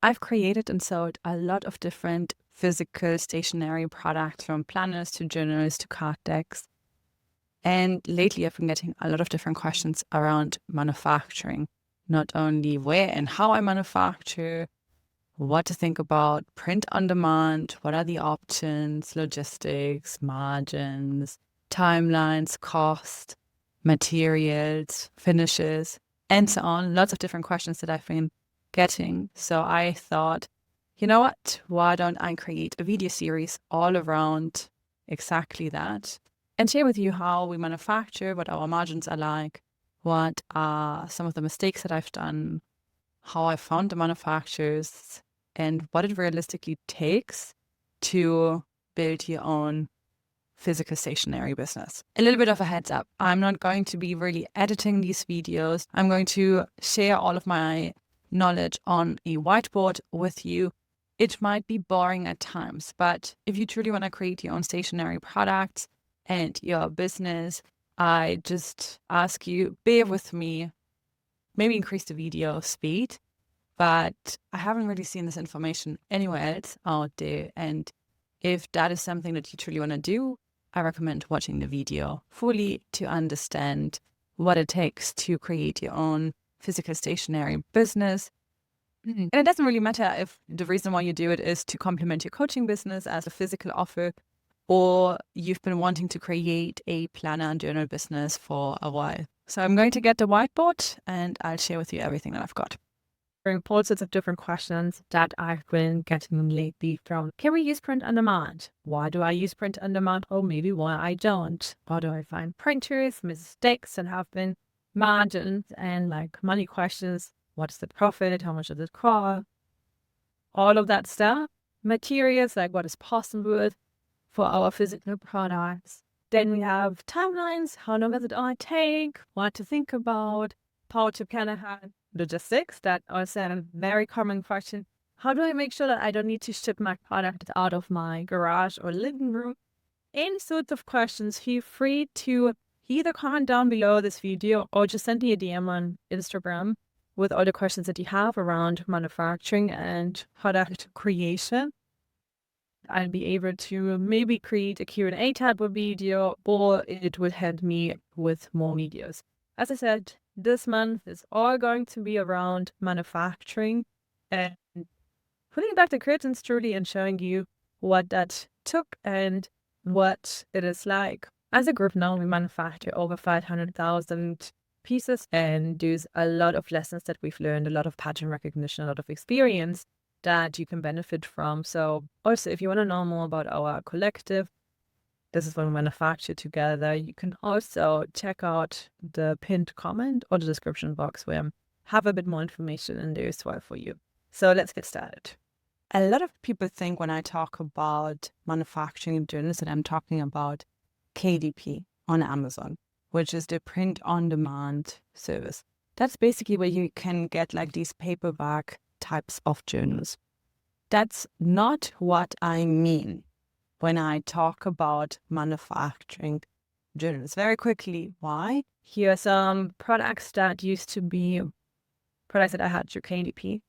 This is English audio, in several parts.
I've created and sold a lot of different physical stationery products, from planners to journals to card decks. And lately, I've been getting a lot of different questions around manufacturing, not only where and how I manufacture, what to think about print on demand, what are the options, logistics, margins, timelines, cost, materials, finishes, and so on. Lots of different questions that I've been getting. So I thought, you know what? Why don't I create a video series all around exactly that and share with you how we manufacture, what our margins are like, what are some of the mistakes that I've done, how I found the manufacturers, and what it realistically takes to build your own physical stationery business. A little bit of a heads up. I'm not going to be really editing these videos. I'm going to share all of my knowledge on a whiteboard with you. It might be boring at times, but if you truly want to create your own stationery products and your business, I just ask you, bear with me, maybe increase the video speed, but I haven't really seen this information anywhere else out there. And if that is something that you truly want to do, I recommend watching the video fully to understand what it takes to create your own physical stationery business. And it doesn't really matter if the reason why you do it is to complement your coaching business as a physical offer, or you've been wanting to create a planner and journal business for a while. So I'm going to get the whiteboard and I'll share with you everything that I've got. All sorts of different questions that I've been getting lately from, can we use print on demand? Why do I use print on demand? Or maybe why I don't. How do I find printers, mistakes, and have been margins and like money questions? What's the profit? How much does it cost? All of that stuff. Materials, like what is possible for our physical products. Then we have timelines. How long does it all take? What to think about? How to plan ahead. Logistics, that also a very common question. How do I make sure that I don't need to ship my product out of my garage or living room? Any sorts of questions, feel free to either comment down below this video or just send me a DM on Instagram with all the questions that you have around manufacturing and product creation. I'll be able to maybe create a Q&A type of video, or it will help me with more videos. As I said, this month is all going to be around manufacturing and putting back the curtains truly and showing you what that took and what it is like. As a group now, we manufacture over 500,000 pieces, and there's a lot of lessons that we've learned, a lot of pattern recognition, a lot of experience that you can benefit from. So also, if you want to know more about our collective, this is when we manufacture together, you can also check out the pinned comment or the description box where I have a bit more information in there as well for you. So let's get started. A lot of people think when I talk about manufacturing journals that I'm talking about KDP on Amazon, which is the print on demand service. That's basically where you can get like these paperback types of journals. That's not what I mean when I talk about manufacturing journals. Very quickly, why? Here are some products that used to be products that I had through KDP.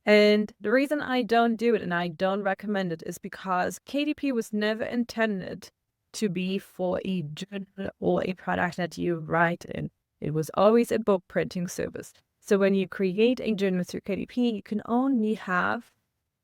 And the reason I don't do it and I don't recommend it is because KDP was never intended to be for a journal or a product that you write in. It was always a book printing service. So when you create a journal through KDP, you can only have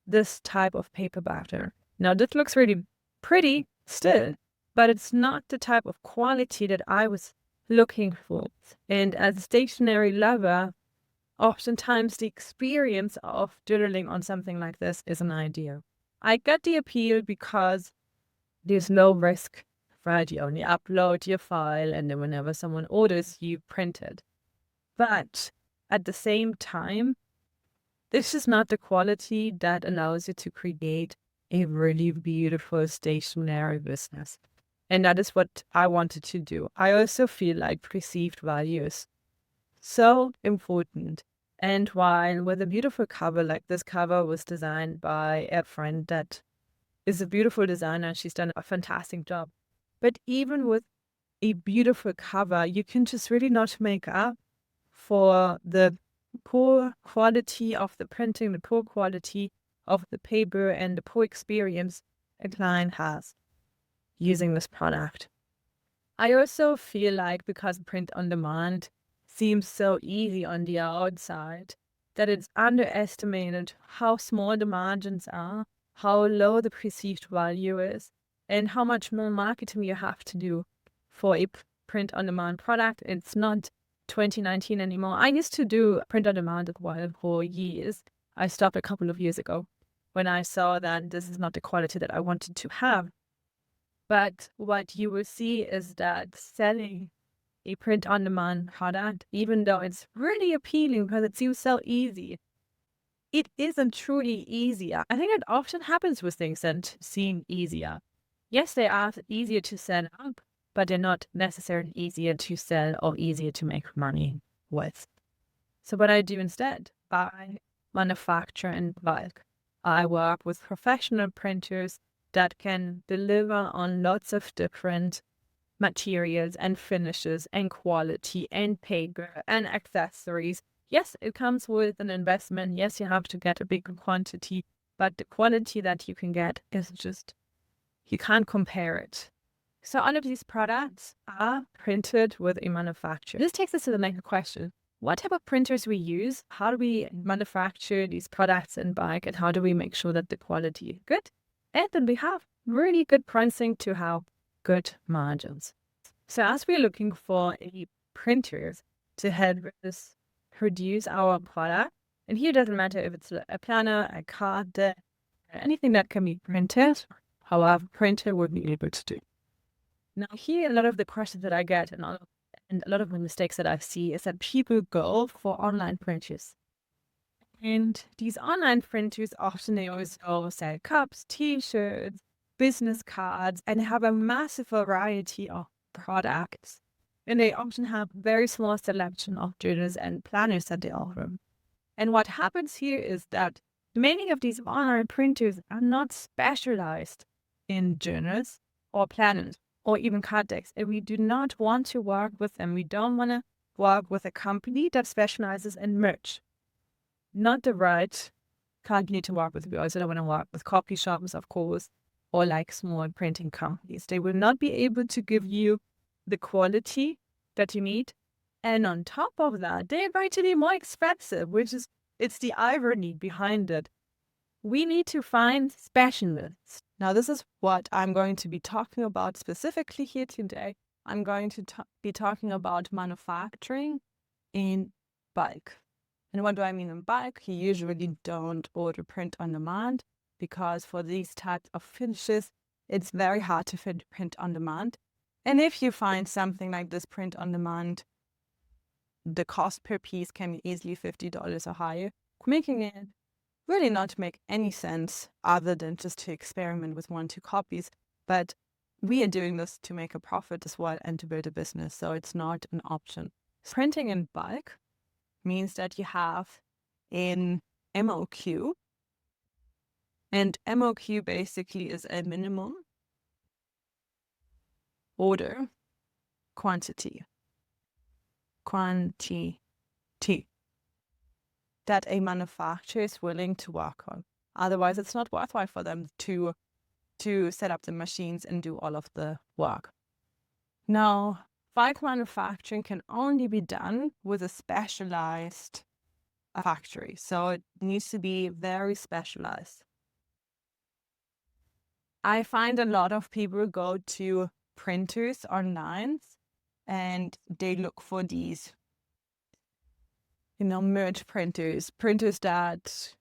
this type of paperback. Now, this looks really pretty still, but it's not the type of quality that I was looking for. And as a stationery lover, oftentimes the experience of journaling on something like this isn't ideal. I got the appeal because there's no risk, right? You only upload your file and then whenever someone orders, you print it. But at the same time, this is not the quality that allows you to create a really beautiful stationery business. And that is what I wanted to do. I also feel like perceived value is so important. And while with a beautiful cover, like this cover was designed by a friend that is a beautiful designer, she's done a fantastic job. But even with a beautiful cover, you can just really not make up for the poor quality of the printing, the poor quality of the paper, and the poor experience a client has using this product. I also feel like because print on demand seems so easy on the outside, that it's underestimated how small the margins are, how low the perceived value is, and how much more marketing you have to do for a print on demand product. It's not 2019 anymore. I used to do print on demand as well for years. I stopped a couple of years ago when I saw that this is not the quality that I wanted to have. But what you will see is that selling a print on demand product, even though it's really appealing because it seems so easy, it isn't truly easier. I think it often happens with things that seem easier. Yes, they are easier to set up, but they're not necessarily easier to sell or easier to make money with. So what I do instead, I manufacture in bulk. I work with professional printers that can deliver on lots of different materials and finishes and quality and paper and accessories. Yes, it comes with an investment. Yes, you have to get a bigger quantity, but the quality that you can get is just, you can't compare it. So all of these products are printed with a manufacturer. This takes us to the next question. What type of printers we use? How do we manufacture these products in bulk, and how do we make sure that the quality is good? And then we have really good pricing to have good margins. So as we're looking for a printers to help us produce our product, and here it doesn't matter if it's a planner, a card, anything that can be printed, however, printer would be able to do. Now here, a lot of the questions that I get and a lot of the mistakes that I see is that people go for online printers. And these online printers often they also sell cups, t-shirts, business cards, and have a massive variety of products. And they often have very small selection of journals and planners that they offer. And what happens here is that many of these online printers are not specialized in journals or planners or even card decks. And we do not want to work with them. We don't want to work with a company that specializes in merch. Not the right company to work with. We also don't want to work with copy shops, of course, or like small printing companies. They will not be able to give you the quality that you need. And on top of that, they're going to be more expensive, it's the irony behind it. We need to find specialists. Now, this is what I'm going to be talking about specifically here today. I'm going to be talking about manufacturing in bulk. And what do I mean in bulk? You usually don't order print on demand because for these types of finishes, it's very hard to fit print on demand. And if you find something like this print on demand, the cost per piece can be easily $50 or higher, making it really not make any sense other than just to experiment with 1-2 copies. But we are doing this to make a profit as well and to build a business, so it's not an option. Printing in bulk means that you have an MOQ, and MOQ basically is a minimum order quantity that a manufacturer is willing to work on. Otherwise, it's not worthwhile for them to set up the machines and do all of the work. Now, bulk manufacturing can only be done with a specialized factory. So it needs to be very specialized. I find a lot of people go to printers online and they look for these, merge printers that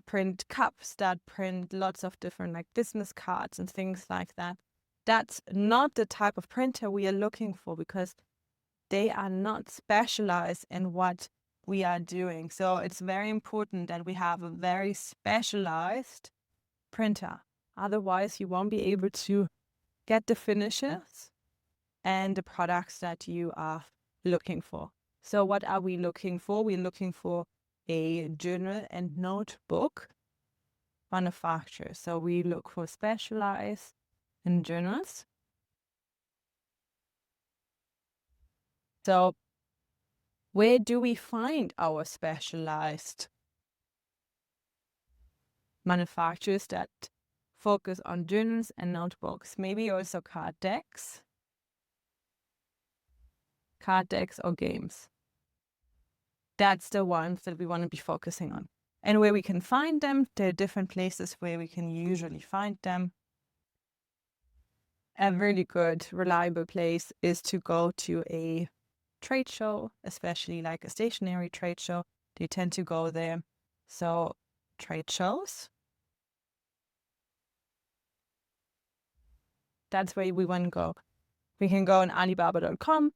print cups, that print lots of different like business cards and things like that. That's not the type of printer we are looking for because they are not specialized in what we are doing. So it's very important that we have a very specialized printer. Otherwise, you won't be able to get the finishes and the products that you are looking for. So what are we looking for? We're looking for a journal and notebook manufacturer. So we look for specialized in journals. Where do we find our specialized manufacturers that focus on journals and notebooks? Maybe also card decks or games. That's the ones that we want to be focusing on. And where we can find them, there are different places where we can usually find them. A really good, reliable place is to go to a trade show, especially like a stationary trade show. They tend to go there. So trade shows, that's where we want to go. We can go on Alibaba.com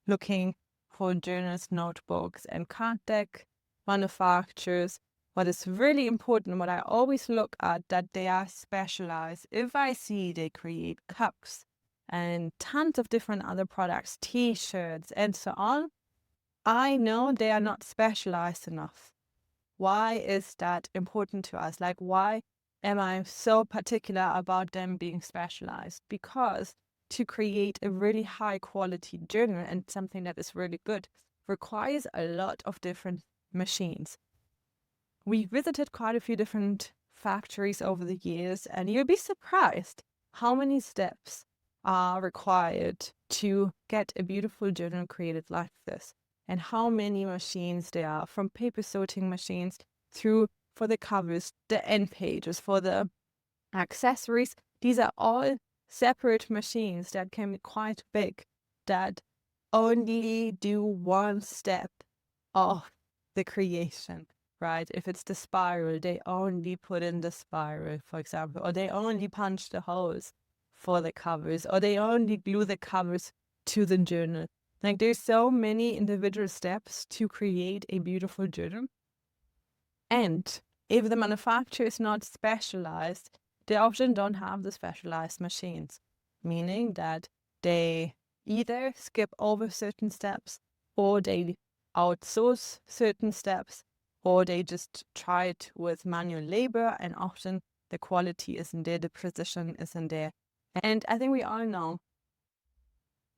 looking for journals, notebooks, and card deck manufacturers. What is really important, what I always look at, that they are specialized. If I see they create cups and tons of different other products, t-shirts and so on, I know they are not specialized enough. Why is that important to us? Like, why am I so particular about them being specialized? Because to create a really high quality journal and something that is really good requires a lot of different machines. We visited quite a few different factories over the years, and you'll be surprised how many steps are required to get a beautiful journal created like this, and how many machines there are, from paper sorting machines through for the covers, the end pages, for the accessories. These are all separate machines that can be quite big, that only do one step of the creation, right? If it's the spiral, they only put in the spiral, for example, or they only punch the holes for the covers, or they only glue the covers to the journal. Like, there's so many individual steps to create a beautiful journal. And if the manufacturer is not specialized, they often don't have the specialized machines, meaning that they either skip over certain steps, or they outsource certain steps, or they just try it with manual labor, and often the quality isn't there, the precision isn't there. And I think we all know,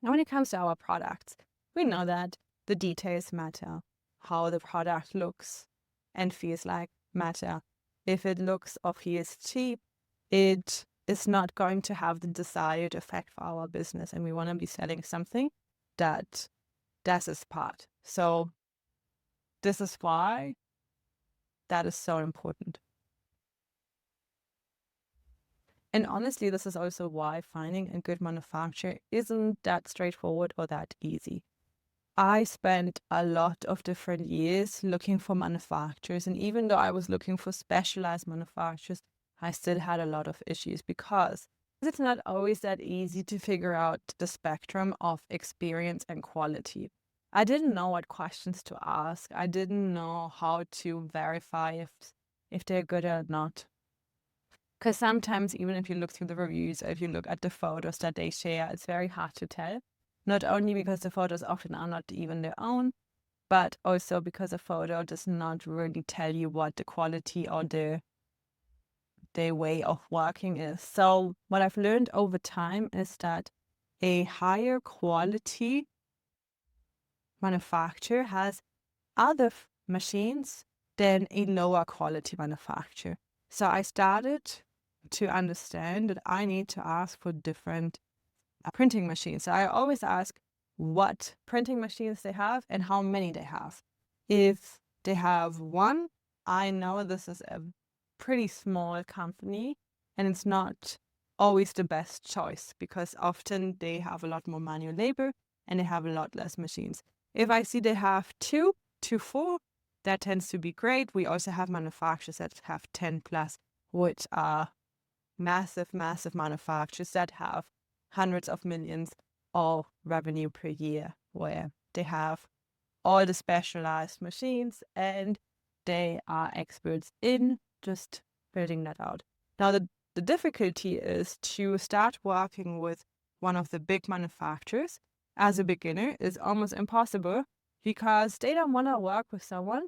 now when it comes to our products, we know that the details matter. How the product looks and feels like matter. If it looks or feels cheap, it is not going to have the desired effect for our business, and we want to be selling something that does its part. So this is why that is so important. And honestly, this is also why finding a good manufacturer isn't that straightforward or that easy. I spent a lot of different years looking for manufacturers, and even though I was looking for specialized manufacturers, I still had a lot of issues because it's not always that easy to figure out the spectrum of experience and quality. I didn't know what questions to ask. I didn't know how to verify if they're good or not. Because sometimes, even if you look through the reviews, or if you look at the photos that they share, it's very hard to tell. Not only because the photos often are not even their own, but also because a photo does not really tell you what the quality or their way of working is. So what I've learned over time is that a higher quality manufacturer has other machines than a lower quality manufacturer. So I started to understand that I need to ask for different printing machines. So I always ask what printing machines they have and how many they have. If they have one, I know this is a pretty small company and it's not always the best choice, because often they have a lot more manual labor and they have a lot less machines. If I see they have 2 to 4, that tends to be great. We also have manufacturers that have 10 plus, which are massive manufacturers that have hundreds of millions of revenue per year, where they have all the specialized machines and they are experts in just building that out. Now, the difficulty is to start working with one of the big manufacturers as a beginner is almost impossible, because they don't want to work with someone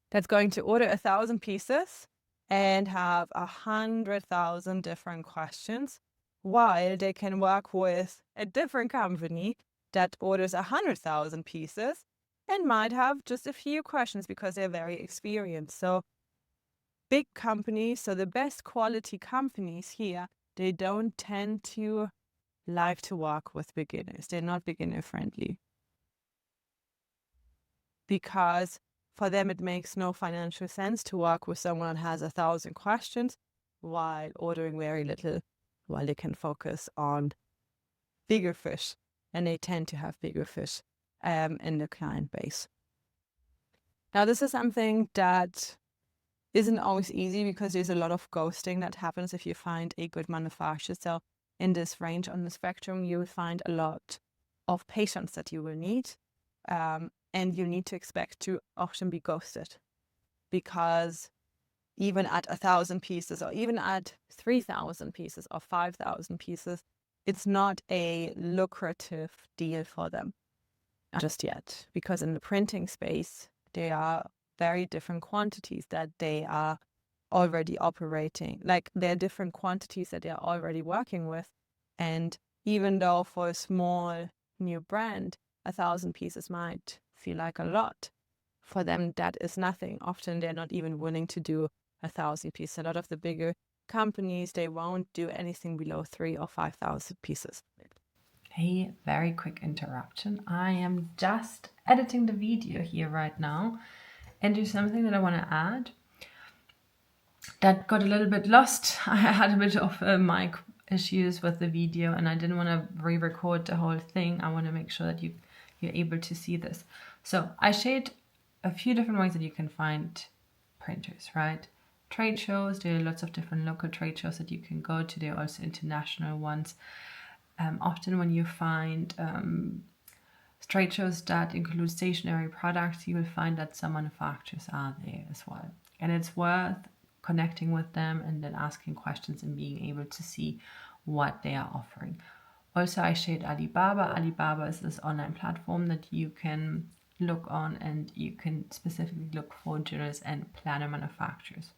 that's going to order 1,000 pieces and have 100,000 different questions, while they can work with a different company that orders 100,000 pieces and might have just a few questions because they're very experienced. So big companies, so the best quality companies here, they don't tend to like to work with beginners. They're not beginner friendly because for them it makes no financial sense to work with someone that has 1,000 questions while ordering very little, while they can focus on bigger fish, and they tend to have bigger fish in the client base. Now, this is something that isn't always easy because there's a lot of ghosting that happens if you find a good manufacturer. So in this range on the spectrum, you will find a lot of patience that you will need. And you need to expect to often be ghosted because even at 1,000 pieces or even at 3,000 pieces or 5,000 pieces, it's not a lucrative deal for them just yet, because in the printing space, there are very different quantities that they are already operating. Like there are different quantities that they are already working with. And even though for a small new brand, 1,000 pieces might feel like a lot, for them that is nothing. Often they're not even willing to do 1,000 pieces. A lot of the bigger companies, they won't do anything below 3,000 or 5,000 pieces. Hey, very quick interruption. I am just editing the video here right now, and there's something that I want to add that got a little bit lost. I had a bit of mic issues with the video, and I didn't want to re-record the whole thing. I want to make sure that you're able to see this. So I shared a few different ways that you can find printers, right? Trade shows, there are lots of different local trade shows that you can go to. There are also international ones. Often when you find trade shows that include stationary products, you will find that some manufacturers are there as well. And it's worth connecting with them and then asking questions and being able to see what they are offering. Also, I shared Alibaba. Alibaba is this online platform that you can look on, and you can specifically look for journals and planner manufacturers.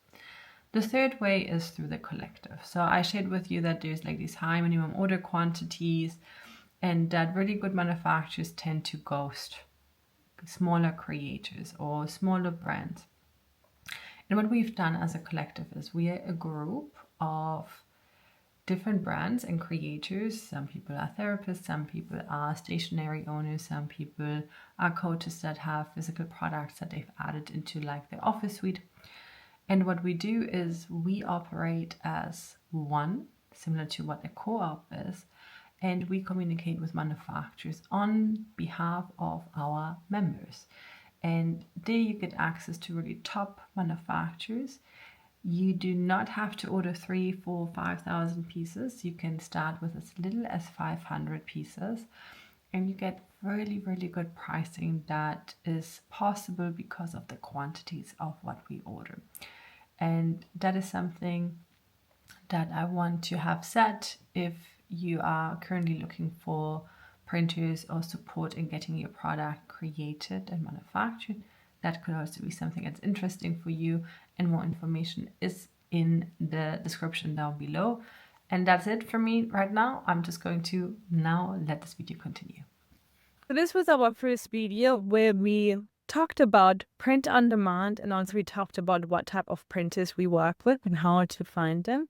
The third way is through the collective. So I shared with you that there's like these high minimum order quantities, and that really good manufacturers tend to ghost smaller creators or smaller brands. And what we've done as a collective is we are a group of different brands and creators. Some people are therapists, some people are stationery owners, some people are coaches that have physical products that they've added into like their office suite. And what we do is we operate as one, similar to what a co-op is, and we communicate with manufacturers on behalf of our members. And there you get access to really top manufacturers. You do not have to order 3,000, 4,000, 5,000 pieces. You can start with as little as 500 pieces, and you get really, really good pricing that is possible because of the quantities of what we order. And that is something that I want to have said. If you are currently looking for printers or support in getting your product created and manufactured, that could also be something that's interesting for you, and more information is in the description down below. And that's it for me right now. I'm just going to now let this video continue. So this was our first video where we talked about print on demand, and also we talked about what type of printers we work with and how to find them.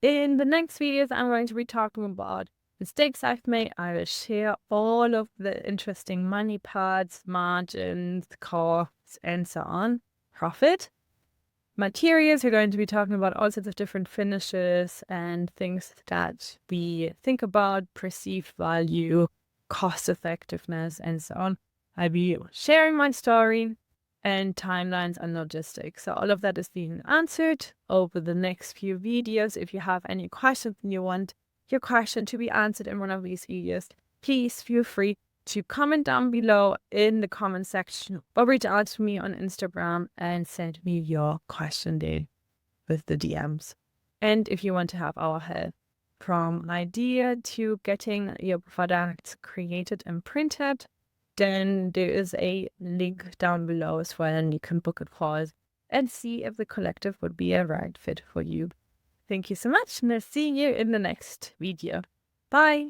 In the next videos, I'm going to be talking about mistakes I've made. I will share all of the interesting money parts, margins, costs, and so on. Profit. Materials, we're going to be talking about all sorts of different finishes and things that we think about, perceived value, cost effectiveness, and so on. I'll be sharing my story and timelines and logistics. So all of that is being answered over the next few videos. If you have any questions and you want your question to be answered in one of these videos, please feel free to comment down below in the comment section or reach out to me on Instagram and send me your question there with the DMs. And if you want to have our help from idea to getting your products created and printed, then there is a link down below as well, and you can book a call and see if the collective would be a right fit for you. Thank you so much, and I'll see you in the next video. Bye!